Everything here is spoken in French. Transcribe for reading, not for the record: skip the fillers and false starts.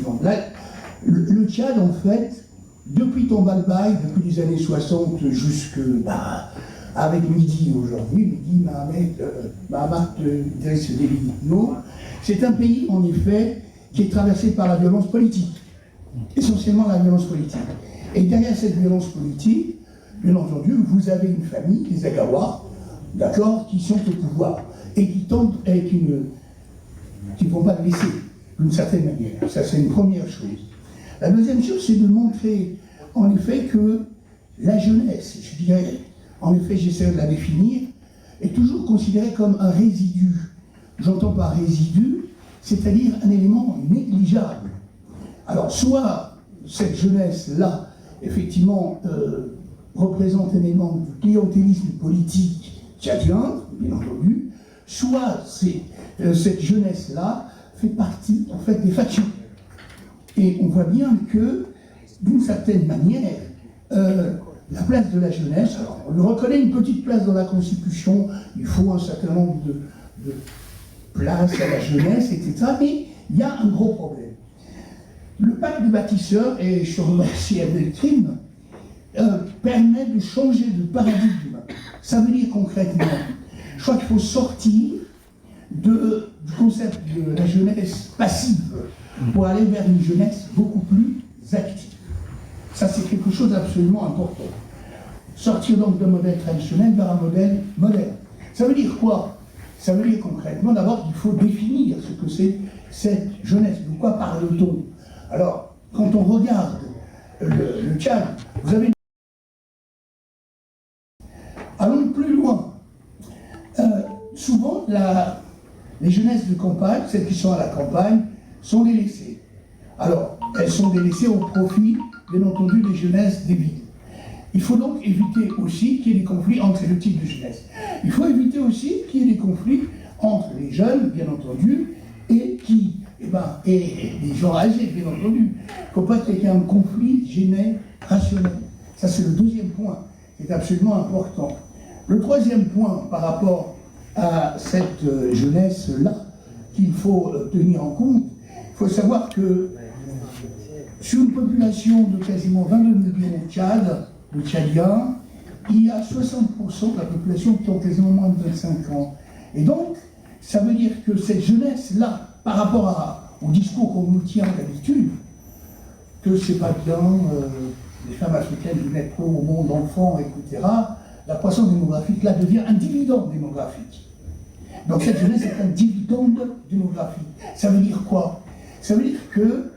suivante. Là, le Tchad, en fait, depuis Tombalbaye, depuis les années 60 jusque, avec Midi aujourd'hui, Midi Mahamat Idriss Déby Itno, c'est un pays, en effet, qui est traversé par la violence politique, essentiellement la violence politique. Et derrière cette violence politique, bien entendu, vous avez une famille, les Agawa, d'accord, qui sont au pouvoir et qui tentent, et qui ne vont pas le laisser, d'une certaine manière. Ça, c'est une première chose. La deuxième chose, c'est de montrer, en effet, que la jeunesse, je dirais, en effet, j'essaie de la définir, est toujours considérée comme un résidu. J'entends par résidu, c'est-à-dire un élément négligeable. Alors, soit cette jeunesse-là, effectivement, représente un élément du clientélisme politique tchadien, bien entendu, soit cette jeunesse-là fait partie, en fait, des factions. Et on voit bien que, d'une certaine manière, la place de la jeunesse, alors on lui reconnaît une petite place dans la Constitution, il faut un certain nombre de places à la jeunesse, etc. Mais il y a un gros problème. Le pacte des bâtisseurs, et je remercie Abdelkrim, permet de changer de paradigme. Ça veut dire concrètement, je crois qu'il faut sortir du concept de la jeunesse passive pour aller vers une jeunesse beaucoup plus active. Ça, c'est quelque chose d'absolument important. Sortir donc d'un modèle traditionnel vers un modèle moderne. Ça veut dire quoi? Ça veut dire concrètement, d'abord, qu'il faut définir ce que c'est cette jeunesse. De quoi parle-t-on? Alors, quand on regarde le Tchad, vous avez... Allons plus loin. Souvent, les jeunesses de campagne, celles qui sont à la campagne, sont délaissées. Alors, elles sont délaissées au profit, bien entendu, des jeunesses des villes. Il faut donc éviter aussi qu'il y ait des conflits entre les deux types de jeunesse. Il faut éviter aussi qu'il y ait des conflits entre les jeunes, bien entendu, et les gens âgés, bien entendu. Il ne faut pas qu'il y ait un conflit générationnel. Ça, c'est le deuxième point, qui est absolument important. Le troisième point, par rapport à cette jeunesse-là, qu'il faut tenir en compte, il faut savoir que sur une population de quasiment 22 millions au Tchad, de Tchadiens, il y a 60% de la population qui ont quasiment moins de 25 ans. Et donc, ça veut dire que cette jeunesse-là, par rapport au discours qu'on nous tient d'habitude, que c'est pas bien, les femmes africaines de naître au monde, enfants, etc., la croissance démographique, là, devient un dividende démographique. Donc cette jeunesse est un dividende démographique. Ça veut dire quoi? Ça veut dire que